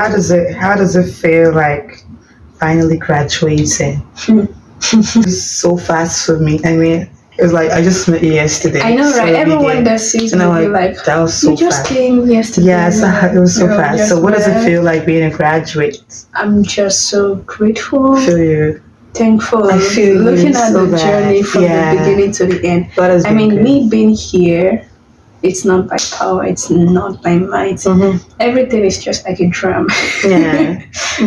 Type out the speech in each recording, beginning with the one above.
how does it feel like finally graduating? It's so fast for me. I mean, it was like I just met you yesterday. I know, so right? Everyone did. that sees And me I'm be like, that was so you just fast. came yesterday. Yes, it was so fast. just So what does it met. feel like being a graduate? I'm just so grateful, Feel you. thankful, I feel you looking at so the bad. journey from Yeah. the beginning to the end. That has I been mean, good. me being here, it's not by power, it's not by might. Mhm. Everything is just like a drum. Yeah.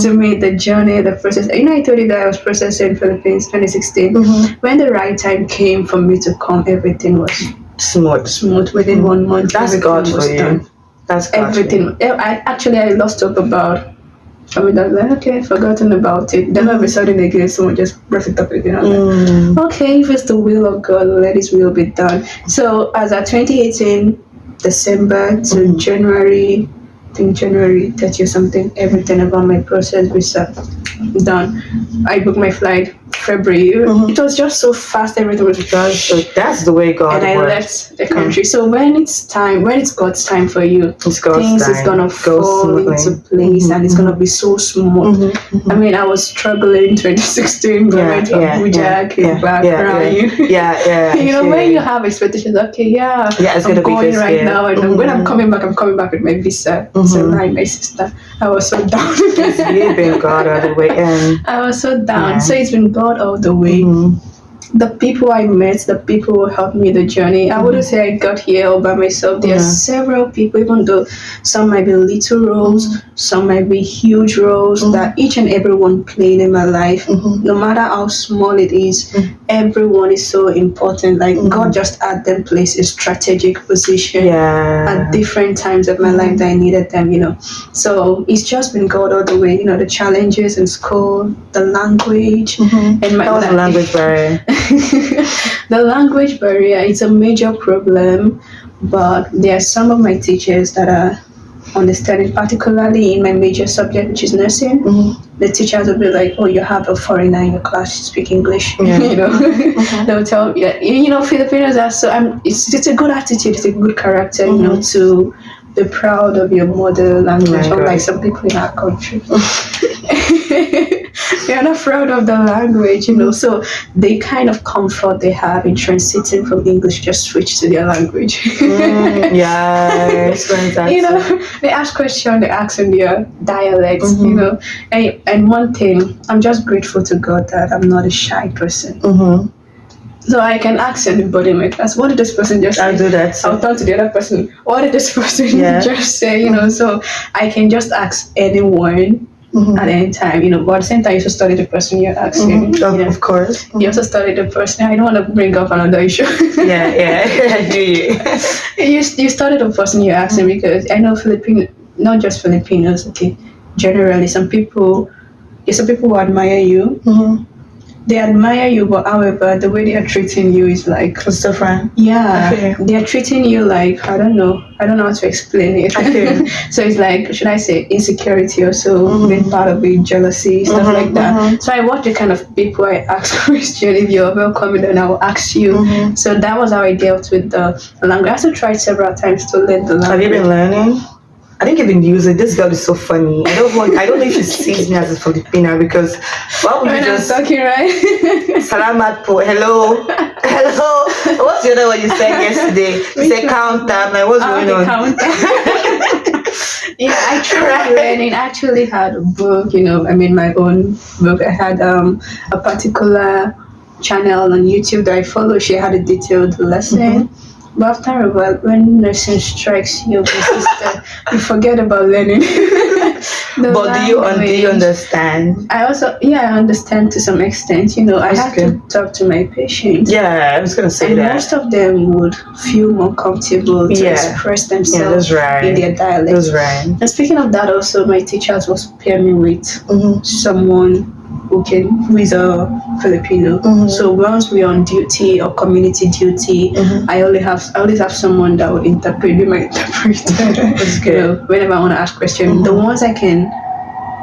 To me, the journey, the process. You know, I told you that I was processing Philippines 2016. When the right time came for me to come, everything was Smooth. within 1 month. That's everything God for was you. done. That's God Everything. I lost hope about. I mean, I was like, okay, forgotten about it. Then all of a sudden again, someone just brought it up again. I was like, okay, if it's the will of God, let His will be done. So as at 2018, December to January, I think January 30 or something, everything about my process visa done. I booked my flight February. It was just so fast, everything was So that's the way God and I works. left the country. So when it's God's time for you, It's God's things time. is gonna Go fall smoothly. into place and it's gonna be so smooth. I mean, I was struggling 2016, going to Abuja, came back crying. Yeah. You know, when you have expectations, okay, it's I'm gonna be going this right year. now, and when I'm coming back with my visa. So like my sister, I was so down. You've been God all the way in. I was so down. Yeah. So it's been God all the way. The people I met, the people who helped me the journey. I wouldn't say I got here all by myself. There are several people, even though some might be little roles, some might be huge roles that each and every one played in my life. No matter how small it is, everyone is so important. Like God just had them placed in strategic position at different times of my life that I needed them, you know. So it's just been God all the way, you know, the challenges in school, the language, and That was a language barrier. the language barrier is a major problem, but there are some of my teachers that are understanding, particularly in my major subject, which is nursing. The teachers will be like, oh, you have a foreigner in your class, you speak English. You know, they'll tell me, you know, Filipinos are so, it's a good attitude, it's a good character, you know, to be proud of your mother language, unlike some people in our country. They're not proud of the language, you know, so the kind of comfort they have in transiting from English just switch to their language. You know, they ask questions, they ask in their dialects, you know. And one thing, I'm just grateful to God that I'm not a shy person. So I can ask anybody in my class, what did this person just say? I'll do that. I'll turn to the other person, what did this person just say? You know, so I can just ask anyone at any time, you know, but at the same time, you should study the person you're asking. You know? Of course. You also study the person. I don't want to bring up another issue. I do you study the person you're asking because I know not just Filipinos, okay, generally, some people who admire you. They admire you, but however, the way they are treating you is like it's different. Yeah, they are treating you like I don't know how to explain it. So it's like, should I say insecurity or so, being part of it, jealousy, stuff like that. So I watch the kind of people I ask question. If you're welcome, then I will ask you. So that was how I dealt with the language. I also tried several times to learn the language. Have you been learning? I think you've been using this girl is so funny. I don't know if she sees me as a Filipina because why would you just I'm talking right? Salamat po. Hello. What's the other one you said yesterday? You said counter. I'm like, what's going on? Counter. Yeah, I tried learning. I actually had a book, you know, I mean my own book. I had a particular channel on YouTube that I follow. She had a detailed lesson. But after a while, when nursing strikes you, sister, you forget about learning. But do you understand? I understand to some extent. You know, I have to talk to my patients. Yeah, I was going to say that. Most of them would feel more comfortable to express themselves in their dialect. That's right. And speaking of that, also, my teachers was pair me with someone who is a Filipino. So once we're on duty or community duty, I always have someone that would be my interpreter. That's good. You know, whenever I want to ask questions, the ones I can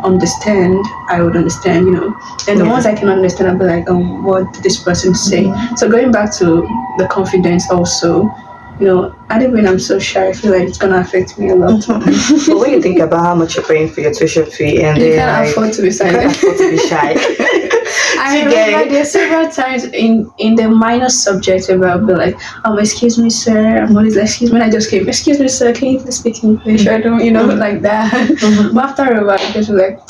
understand, I would understand, you know. And the ones I can understand, I'll be like, what did this person say? So going back to the confidence also, I think when I'm so shy, I feel like it's gonna affect me a lot. But when you think about how much you're paying for your tuition fee, and You then can't like, afford to be you can't silent. afford to be shy. I You get remember it? there several times in the minor subjects where I'll be like, excuse me, sir. I'm always like, excuse me. I just came, excuse me, sir. Can you please speak English? I don't, like that. But after a while, I just be like,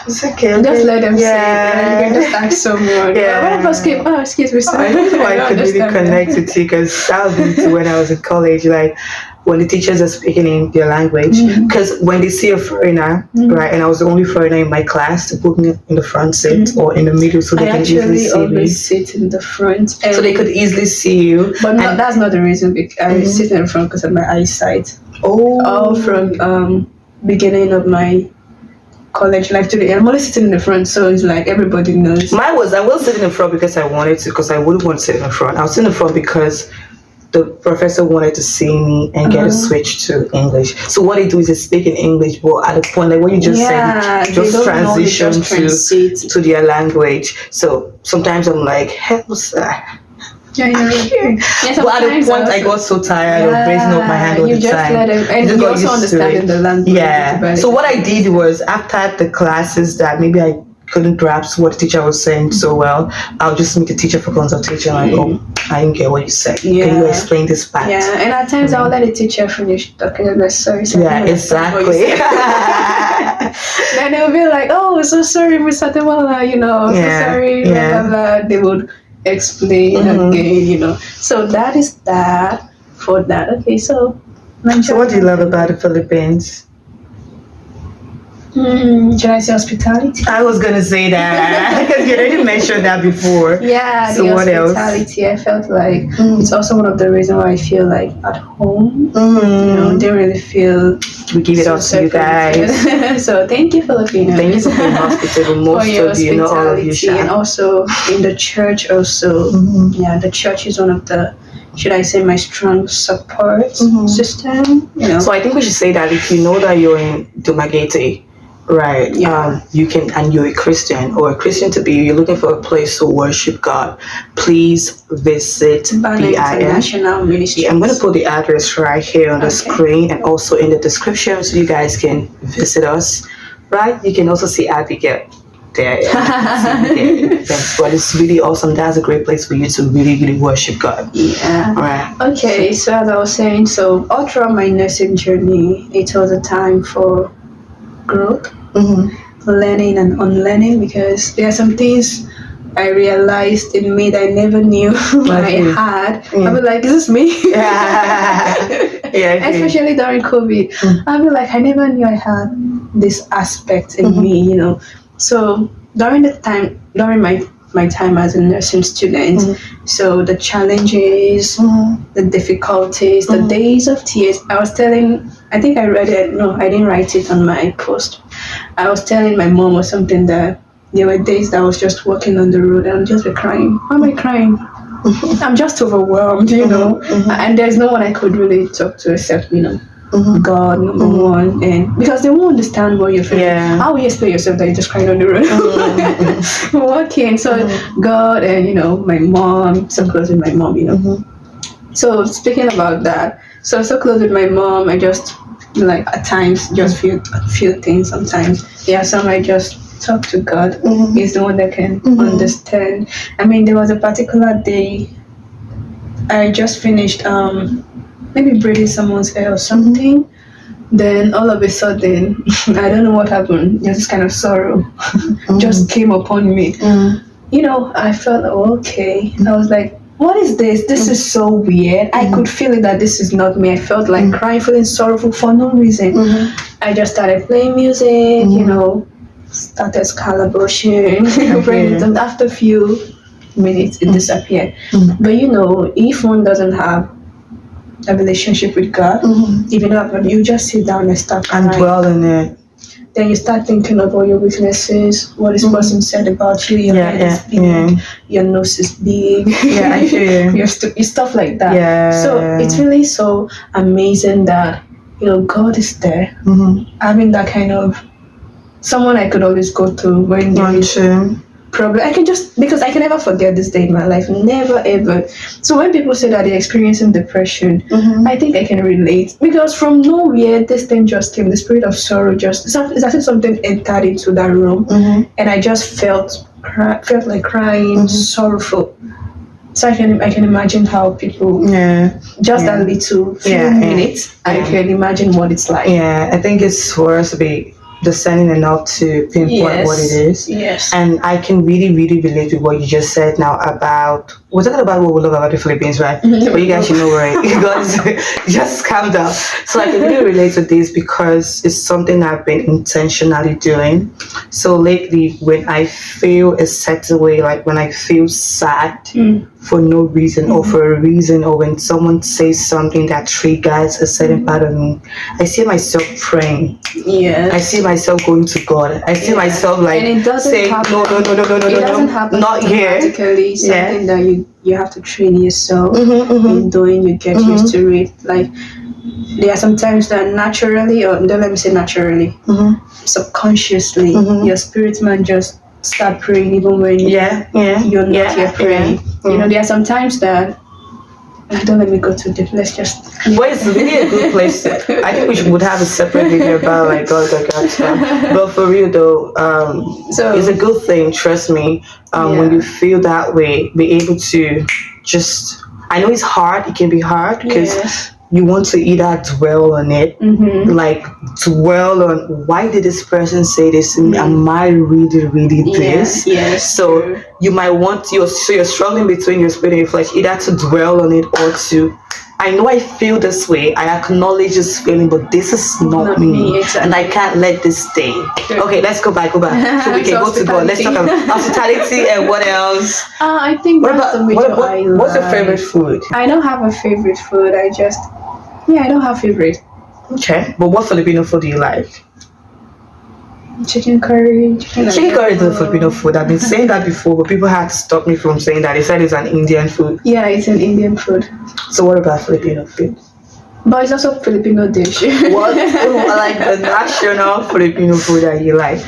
It's okay. just let them say it. Yeah. You can just ask someone. Yeah. One of us came, excuse me, sir. I don't know. I don't could really understand that. connect with you because that was me too when I was in college. Like when the teachers are speaking in their language, because when they see a foreigner, right, and I was the only foreigner in my class to put me in the front seat or in the middle, so they I can easily actually see me. always sit in the front. And So they could easily see you. But that's not the reason. I sit in the front because of my eyesight. Oh. All from beginning of my college life to the end. I'm always sitting in the front, so it's like everybody knows. Mine was I was sitting in the front because I wanted to, because I wouldn't want to sit in the front. I was in the front because the professor wanted to see me and get a switch to English. So what they do is they speak in English, but at the point like what you just said, they just don't know, they transition just transit. to their language. So sometimes I'm like, hell, sir. Yeah, you're right. Yeah, But at the point I got so tired of raising up my hand all you the just time. let them, and Just you got also used to understand it. the language. Yeah. So what I did was after the classes that maybe I couldn't grasp what the teacher was saying so well, I'll just meet the teacher for consultation. Like, I didn't get what you said. Yeah. Can you explain this part? Yeah, and at times I'll let the teacher finish talking. I'm like, sorry. Yeah, exactly. Then they'll be like, so sorry, Miss Adewala, so sorry, blah, blah, blah. They would explain again, So that is that for that. Okay, so. So what do you love about the Philippines? Should I say hospitality? I was gonna say that because you already mentioned that before. Yeah, so the what hospitality. Else? I felt like it's also one of the reasons why I feel like at home. Don't really feel. We give it up to you guys. So thank you, Filipino. Thank you for being hospitable. Most for your of you, not all of you, and also in the church. Also, yeah, the church is one of the. Should I say my strong support system? So I think we should say that if you know that you're in Dumaguete, right? You can, and you're a Christian or a Christian to be, you're looking for a place to worship God. Please visit the International Ministry. I'm going to put the address right here on the screen and also in the description, so you guys can visit us. Right? You can also see Abigail there. But it's really awesome. That's a great place for you to really, really worship God. Yeah. All right. Okay. So as I was saying, so all throughout my nursing journey, it was a time for growth, learning and unlearning, because there are some things I realized in me that I never knew I had. I'll be like, is this me? Yeah. Especially during COVID. I'll be like, I never knew I had this aspect in me, So during my time as a nursing student, so the challenges, the difficulties, the days of tears, I think I read it, no, I didn't write it on my post. I was telling my mom or something that there were days that I was just walking on the road and I'd just be crying. Why am I crying? I'm just overwhelmed, and there's no one I could really talk to except, God, number one, and because they won't understand what you're feeling. How will you explain yourself that you're just crying on the road? Walking. So God and my mom, so close with my mom, So speaking about that, so close with my mom, I just like at times just feel things sometimes. Some I just talk to God. He's the one that can understand. I mean, there was a particular day I just finished maybe braiding someone's hair or something. Then all of a sudden, I don't know what happened. Just this kind of sorrow just came upon me. I felt okay. I was like, what is this? This is so weird. I could feel it that this is not me. I felt like crying, feeling sorrowful for no reason. I just started playing music, started calabushing, and after a few minutes it disappeared. But if one doesn't have a relationship with God, even if you just sit down and start crying and dwell in it, then you start thinking about your weaknesses, what this person said about you, your head is big, your nose is big, I feel your stuff like that. So it's really so amazing that God is there, having that kind of someone I could always go to when there is problem. I can just, because I can never forget this day in my life, never ever. So when people say that they're experiencing depression, I think I can relate, because from nowhere this thing just came. The spirit of sorrow just, it's as if something entered into that room, and I just felt like crying, sorrowful. So I can imagine how people, just that little few minutes, I can imagine what it's like. Yeah, I think it's for us to be discerning enough to pinpoint what it is. Yes. And I can really, really relate with what you just said now about, we're talking about what we love about the Philippines, right? But you guys should know, right? Guys, just calm down. So I can really relate to this because it's something I've been intentionally doing. So lately, when I feel a certain way, like when I feel sad for no reason or for a reason, or when someone says something that triggers a certain part of me, I see myself praying. Yes. I see myself going to God. I see myself like and it doesn't saying, happen, no, it doesn't happen not here. automatically. Something that you have to train yourself in doing. You get used to it. Like there are some times that naturally, or don't let me say naturally, subconsciously, your spirit man just start praying even when you're not here praying. You know, there are some times that, don't let me go too deep. Let's just. Well, it's really a good place. I think we would have a separate video about like God stuff. But for real though, So it's a good thing. Trust me. When you feel that way, be able to just. I know it's hard. It can be hard because you want to either dwell on it, like dwell on why did this person say this to me? Am I really, really this? Yes. So you might want you're struggling between your spirit and your flesh, either to dwell on it or to. I know I feel this way. I acknowledge this feeling, but this is not me, exactly. and I can't let this stay. Okay, let's go back. So we can go to God. Let's talk about hospitality and what else. I think that's the major what's your favorite food? I don't have a favorite food. I don't have favorite. Okay, but what Filipino food do you like? Chicken curry. Chicken curry is a Filipino food. I've been saying that before, but people had to stop me from saying that. They said it's an Indian food. Yeah, it's an Indian food. So what about Filipino food? But it's also a Filipino dish. What like the national Filipino food that you like?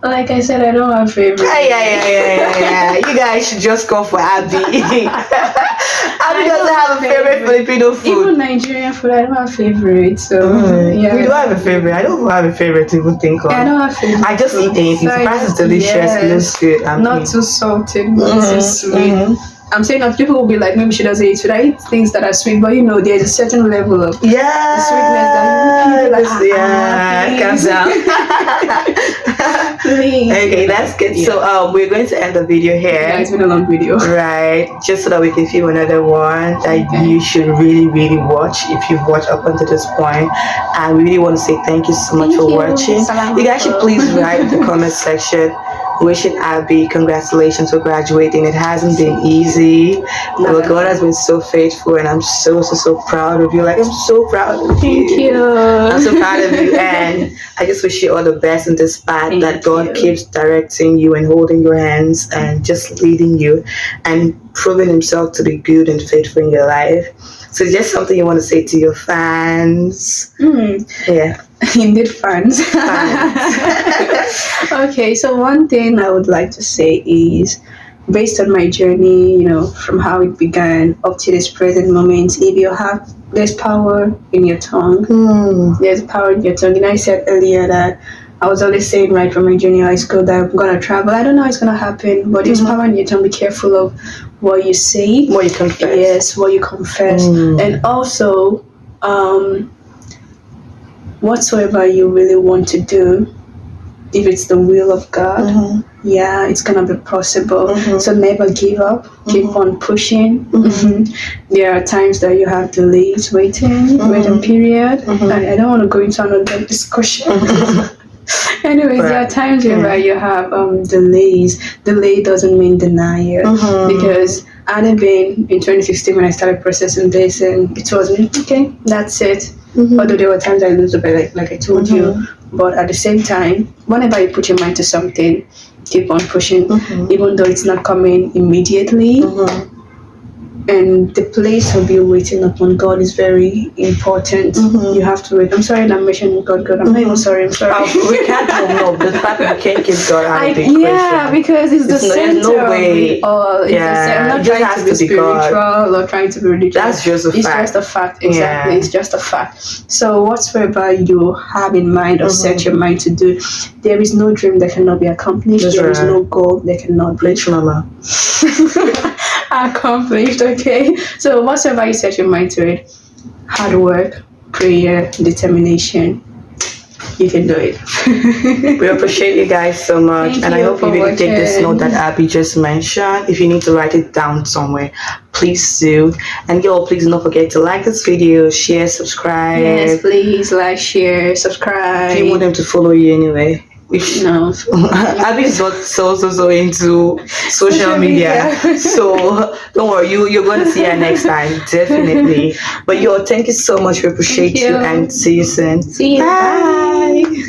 Like I said, I don't have favorite. Yeah. You guys should just go for Abby. Abby doesn't have a favorite Filipino food. Even Nigerian food, I don't have favorite. So We don't have a favorite. I don't have a favorite to even think of. I don't have favorite. I just eat anything. The price is delicious. It looks good. Not too salty, not too sweet. I'm saying that people will be like, maybe she doesn't eat sweet. I eat things that are sweet, but you know, there's a certain level of sweetness that calm down. Please. Okay, that's good. So we're going to end the video here. Yeah, it's been a long video. Right, just so that we can film another one that you should really, really watch if you've watched up until this point. And we really want to say thank you so much for watching. You guys should please write in the comment section wishing Abby congratulations for graduating. It hasn't been easy, but God has been so faithful, and I'm so proud of you. Like, I'm so proud of you. Thank you. I'm so proud of you, and I just wish you all the best in this path, that God keeps directing you and holding your hands and just leading you and proving himself to be good and faithful in your life. So just something you want to say to your fans? Yeah. Indeed, fans. Okay, so one thing I would like to say is, based on my journey, you know, from how it began up to this present moment, if you have, there's power in your tongue. There's power in your tongue. And I said earlier that I was always saying right from my junior high school that I'm gonna travel. I don't know how it's gonna happen, but there's power in your tongue. Be careful of what you say, what you confess. Yes, what you confess, and also whatsoever you really want to do, if it's the will of God, it's gonna be possible. So never give up. Keep on pushing. There are times that you have delays, waiting period. I don't want to go into another discussion. Anyways, there are times where you have delays. Delay doesn't mean denial, because I had been in 2016 when I started processing this, and it was okay, that's it. Although there were times I lose a bit, like I told you, but at the same time, whenever you put your mind to something, keep on pushing, even though it's not coming immediately. and the place of you waiting upon God is very important. You have to wait. I'm sorry that I'm mentioning God. I'm not even sorry. I'm sorry. We can't know the fact that we can't keep God out of the yeah, equation. because it's the center There's no of way. it all. It's Yeah, I'm not it just trying has to be to be God. spiritual or trying to be religious. That's just a It's fact. just a fact. Exactly. Yeah. It's just a fact. So whatsoever you have in mind or set your mind to do, there is no dream that cannot be accomplished. That's There is right. no goal that cannot be Rich mama. accomplished. Okay. So whatsoever you set your mind to it, hard work, prayer, determination, you can do it. We appreciate you guys so much, Thank and I you hope you for really take this watching. note that Abby just mentioned. If you need to write it down somewhere, please do. And y'all, please don't forget to like this video, share, subscribe. Yes, please like, share, subscribe. If you want them to follow you anyway. Which No. Abby's not so into social media. So don't worry, you're gonna see her next time, definitely. But yo, thank you so much. We appreciate Thank you you. and see you soon. See you. Bye.